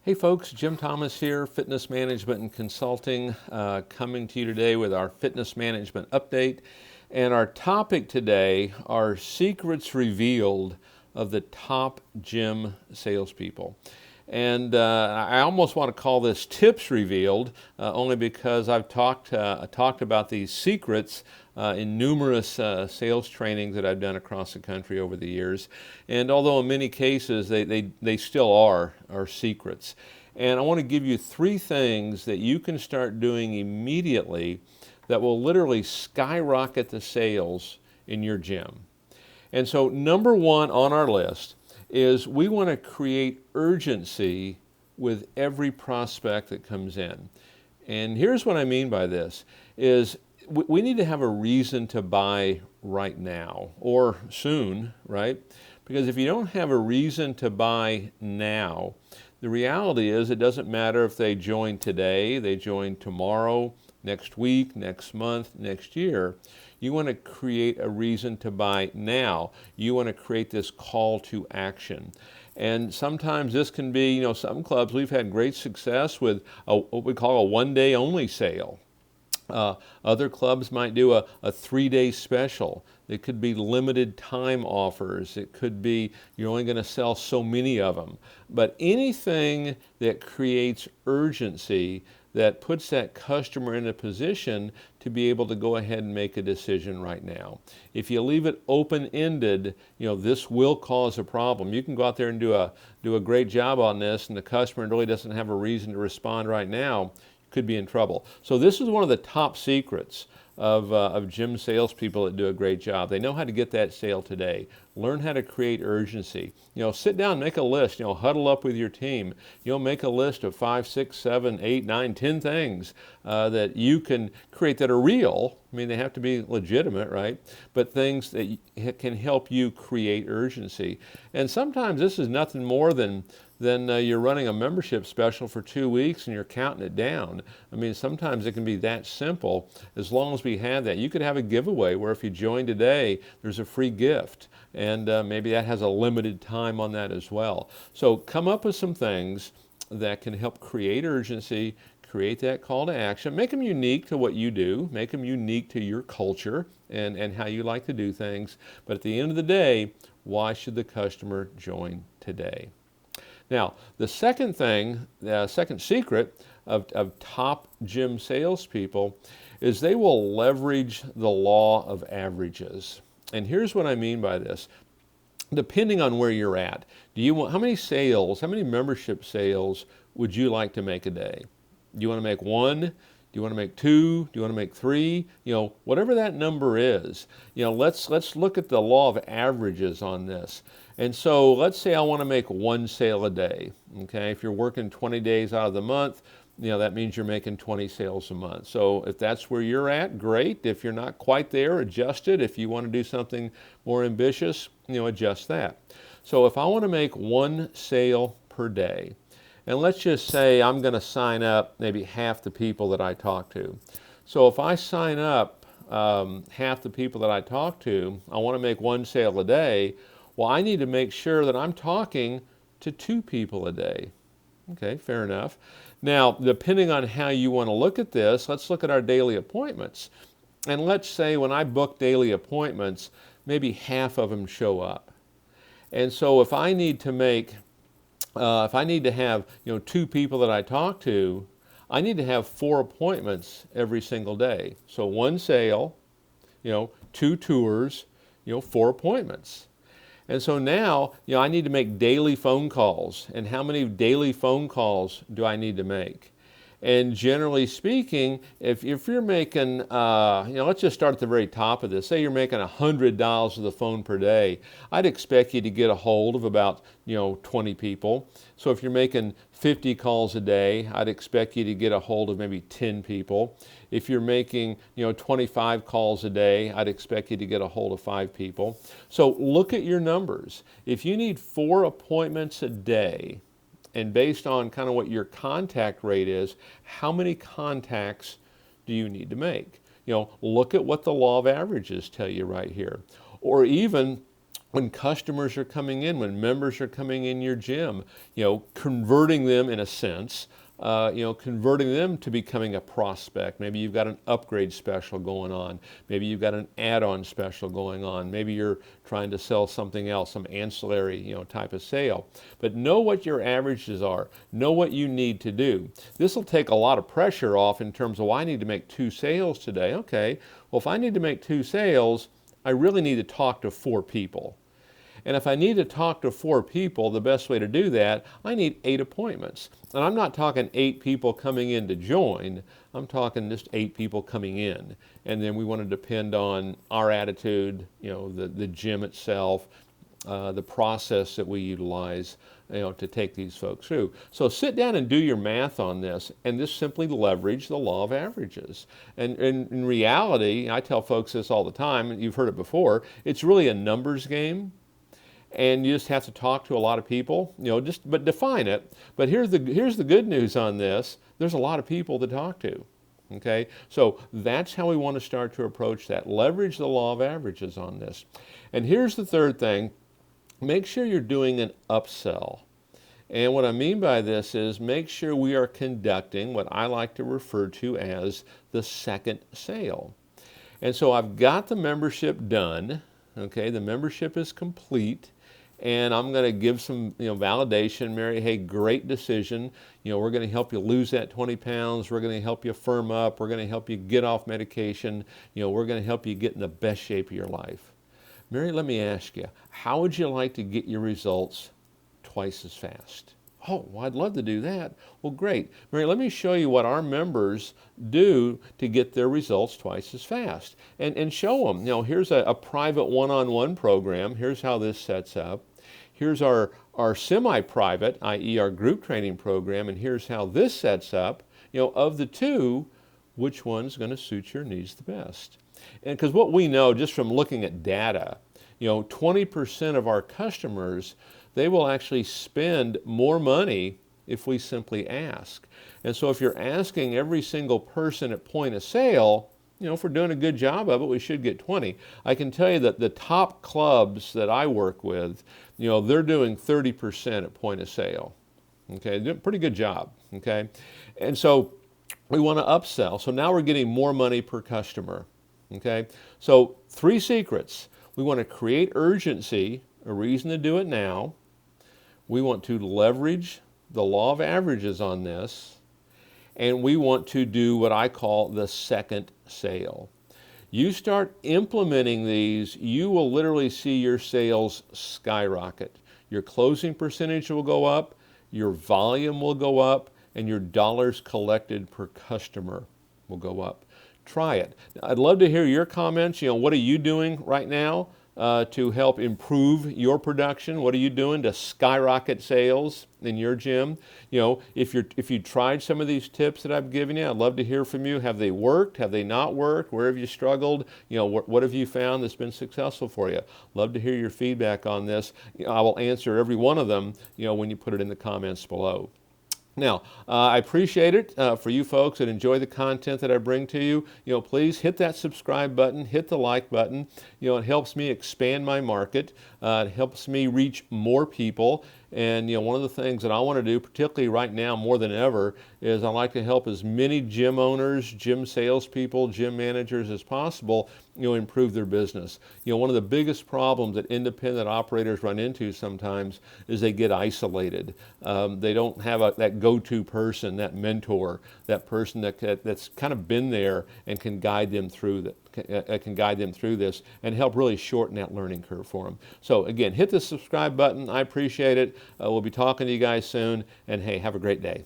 Hey folks, Jim Thomas here, Fitness Management and Consulting, coming to you today with our Fitness Management Update. And our topic today are secrets revealed of the top gym salespeople. And I almost want to call this tips revealed, only because I've talked about these secrets in numerous sales trainings that I've done across the country over the years. And although in many cases they still are secrets. And I want to give you 3 things that you can start doing immediately that will literally skyrocket the sales in your gym. And so number 1 on our list is we want to create urgency with every prospect that comes in. And here's what I mean by this is we need to have a reason to buy right now or soon, right? Because if you don't have a reason to buy now, the reality is it doesn't matter if they join today, they join tomorrow, next week, next month, next year. You want to create a reason to buy now. You want to create this call to action. And sometimes this can be, some clubs, we've had great success with what we call a one-day only sale. Other clubs might do a 3-day special. It could be limited time offers. It could be you're only going to sell so many of them. But anything that creates urgency, that puts that customer in a position to be able to go ahead and make a decision right now. If you leave it open-ended, this will cause a problem. You can go out there and do a great job on this, and the customer really doesn't have a reason to respond right now. Could be in trouble. So this is one of the top secrets of gym salespeople that do a great job. They know how to get that sale today. Learn how to create urgency. Sit down, make a list. Huddle up with your team. Make a list of 5, 6, 7, 8, 9, 10 things that you can create that are real. I mean, they have to be legitimate, right? But things that can help you create urgency. And sometimes this is nothing more than you're running a membership special for 2 weeks and you're counting it down. I mean, sometimes it can be that simple. As long as we have that, you could have a giveaway where if you join today, there's a free gift. And maybe that has a limited time on that as well. So come up with some things that can help create urgency, create that call to action, make them unique to what you do, make them unique to your culture and how you like to do things. But at the end of the day, why should the customer join today? Now, the second thing, the second secret of top gym salespeople is they will leverage the law of averages. And here's what I mean by this. Depending on where you're at, how many membership sales would you like to make a day? Do you want to make 1? Do you want to make 2? Do you want to make 3? Whatever that number is, let's look at the law of averages on this. And so let's say I want to make 1 sale a day. Okay, if you're working 20 days out of the month, that means you're making 20 sales a month. So if that's where you're at, great. If you're not quite there, adjust it. If you want to do something more ambitious, adjust that. So if I want to make 1 sale per day, and let's just say I'm going to sign up maybe half the people that I talk to. So if I sign up half the people that I talk to, I want to make 1 sale a day. Well, I need to make sure that I'm talking to 2 people a day. Okay, fair enough. Now, depending on how you want to look at this, let's look at our daily appointments. And let's say when I book daily appointments, maybe half of them show up. And so if I need to have 2 people that I talk to, I need to have 4 appointments every single day. So 1 sale, 2 tours, 4 appointments. And so now, I need to make daily phone calls. And how many daily phone calls do I need to make? And generally speaking, if you're making, let's just start at the very top of this. Say you're making $100 of the phone per day. I'd expect you to get a hold of about, 20 people. So if you're making 50 calls a day, I'd expect you to get a hold of maybe 10 people. If you're making, 25 calls a day, I'd expect you to get a hold of 5 people. So look at your numbers. If you need 4 appointments a day, and based on kind of what your contact rate is, how many contacts do you need to make? Look at what the law of averages tell you right here. Or even when customers are coming in, when members are coming in your gym, converting them in a sense, converting them to becoming a prospect. Maybe you've got an upgrade special going on. Maybe you've got an add-on special going on. Maybe you're trying to sell something else, some ancillary, type of sale. But know what your averages are. Know what you need to do. This will take a lot of pressure off in terms of, well, I need to make 2 sales today. Okay, well, if I need to make 2 sales, I really need to talk to 4 people. And if I need to talk to 4 people, the best way to do that, I need 8 appointments. And I'm not talking 8 people coming in to join, I'm talking just 8 people coming in. And then we want to depend on our attitude, the gym itself, the process that we utilize, to take these folks through. So sit down and do your math on this and just simply leverage the law of averages. And in reality, I tell folks this all the time, and you've heard it before, it's really a numbers game. And you just have to talk to a lot of people, but define it. But here's the good news on this. There's a lot of people to talk to, okay? So that's how we want to start to approach that. Leverage the law of averages on this. And here's the third thing. Make sure you're doing an upsell. And what I mean by this is make sure we are conducting what I like to refer to as the second sale. And so I've got the membership done, okay? The membership is complete. And I'm going to give some validation. Mary, hey, great decision. We're going to help you lose that 20 pounds. We're going to help you firm up. We're going to help you get off medication. We're going to help you get in the best shape of your life. Mary, let me ask you, how would you like to get your results twice as fast? Oh, well, I'd love to do that. Well, great. Mary, let me show you what our members do to get their results twice as fast. And show them, here's a private one-on-one program. Here's how this sets up. Here's our semi-private, i.e. our group training program, and here's how this sets up. Of the two, which one's going to suit your needs the best? And because what we know just from looking at data, 20% of our customers, they will actually spend more money if we simply ask. And so if you're asking every single person at point of sale, if we're doing a good job of it, we should get 20. I can tell you that the top clubs that I work with, they're doing 30% at point of sale. Okay, doing a pretty good job, okay? And so we want to upsell. So now we're getting more money per customer, okay? So 3 secrets. We want to create urgency, a reason to do it now. We want to leverage the law of averages on this, and we want to do what I call the second sale. You start implementing these, you will literally see your sales skyrocket. Your closing percentage will go up, your volume will go up, and your dollars collected per customer will go up. Try it. I'd love to hear your comments. What are you doing right now to help improve your production? What are you doing to skyrocket sales in your gym? If you tried some of these tips that I've given you, I'd love to hear from you. Have they worked? Have they not worked? Where have you struggled? What have you found that's been successful for you? Love to hear your feedback on this. I will answer every one of them, when you put it in the comments below. Now, I appreciate it for you folks that enjoy the content that I bring to you. Please hit that subscribe button, hit the like button. It helps me expand my market. It helps me reach more people. And one of the things that I want to do, particularly right now more than ever, is I like to help as many gym owners, gym salespeople, gym managers as possible, improve their business. One of the biggest problems that independent operators run into sometimes is they get isolated. They don't have that go-to person, that mentor, that person that's kind of been there and can guide them through this and help really shorten that learning curve for them. So again, hit the subscribe button. I appreciate it. We'll be talking to you guys soon, and hey, have a great day.